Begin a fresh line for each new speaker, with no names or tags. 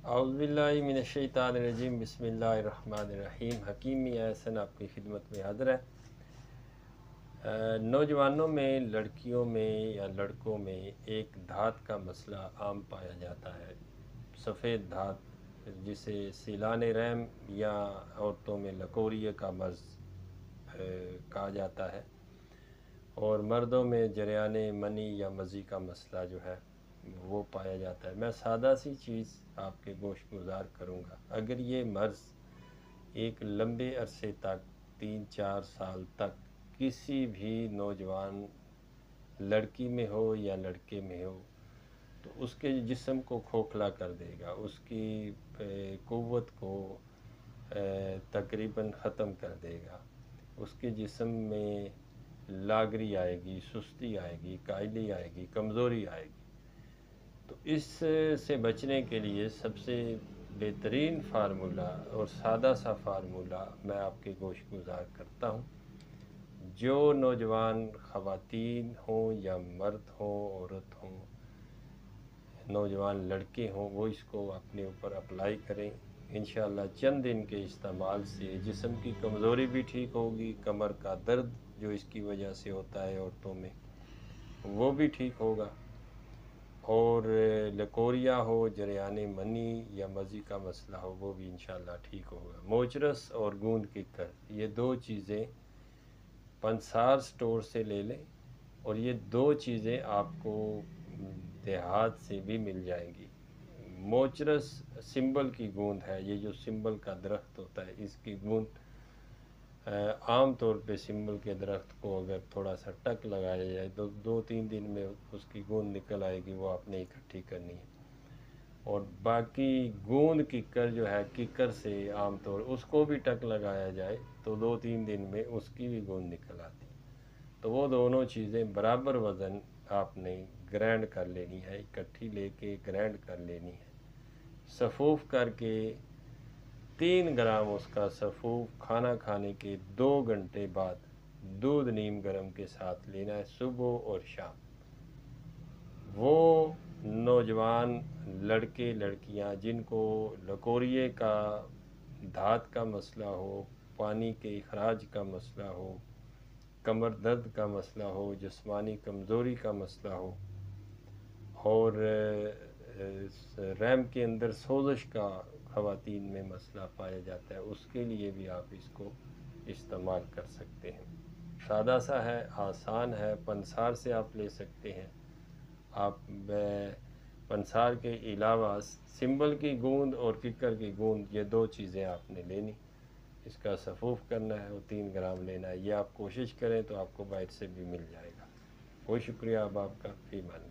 औज़ुबिल्लाहिमिनश्शैतानिर्रजीम बिस्मिल्लाहिर्रहमानिर्रहीम। हकीमी एहसन आपकी खिदमत में हाज़िर है। नौजवानों में, लड़कियों में या लड़कों में एक धात का मसला आम पाया जाता है, सफ़ेद धात, जिसे सीलान रहम या औरतों में लकोरिए का मर्ज़ कहा जाता है, और मर्दों में जरियान मनी या मज़ी का मसला जो है वो पाया जाता है। मैं सादा सी चीज़ आपके गोश गुजार करूँगा। अगर ये मर्ज़ एक लंबे अरसे तक 3-4 साल तक किसी भी नौजवान लड़की में हो या लड़के में हो तो उसके जिस्म को खोखला कर देगा, उसकी क़ुव्वत को तकरीबन ख़त्म कर देगा, उसके जिस्म में लागरी आएगी, सुस्ती आएगी, कायली आएगी, कमज़ोरी आएगी। तो इस से बचने के लिए सबसे बेहतरीन फार्मूला और सादा सा फार्मूला मैं आपके गोश गुजार करता हूँ। जो नौजवान ख़वातीन हों या मर्द हों, औरत हों, नौजवान लड़के हों, वो इसको अपने ऊपर अप्लाई करें। इंशाअल्लाह चंद दिन के इस्तेमाल से जिस्म की कमज़ोरी भी ठीक होगी, कमर का दर्द जो इसकी वजह से होता है औरतों में वो भी ठीक होगा, और लकोरिया हो, जरियान मनी या मज़ी का मसला हो वो भी इंशाअल्लाह ठीक होगा। मोचरस और गूंद किक्कर, ये दो चीज़ें पंसार स्टोर से ले लें, और ये दो चीज़ें आपको देहात से भी मिल जाएंगी। मोचरस सिंबल की गूंद है, ये जो सिंबल का दरख्त होता है इसकी गूंद आम तौर पे सिंबल के दरख्त को अगर थोड़ा सा टक लगाया जाए तो 2-3 दिन में उसकी गूंद निकल आएगी, वो आपने इकट्ठी करनी है। और बाकी गूंद किक्कर जो है, किक्कर से आम तौर उसको भी टक लगाया जाए तो 2-3 दिन में उसकी भी गूंद निकल आती है। तो वो दोनों चीज़ें बराबर वज़न आपने ग्राइंड कर लेनी है, इकट्ठी लेके ग्राइंड कर लेनी है, सफ़ूफ़ करके 3 ग्राम उसका सफ़ूफ़ खाना खाने के 2 घंटे बाद दूध नीम गर्म के साथ लेना है, सुबह और शाम। वो नौजवान लड़के लड़कियां जिनको लकोरिए का, धात का मसला हो, पानी के इखराज का मसला हो, कमर दर्द का मसला हो, जिस्मानी कमज़ोरी का मसला हो, और रहम के अंदर सोज़श का ख़वातीन में मसला पाया जाता है, उसके लिए भी आप इसको इस्तेमाल कर सकते हैं। सादा सा है, आसान है, पंसार से आप ले सकते हैं। आप पंसार के अलावा सिंबल की गूंद और किक्कर की गूंद, ये दो चीज़ें आपने लेनी, इसका सफ़ूफ़ करना है, वो 3 ग्राम लेना है। ये आप कोशिश करें तो आपको बाहर से भी मिल जाएगा। बहुत शुक्रिया अब आपका, फ़ी मान।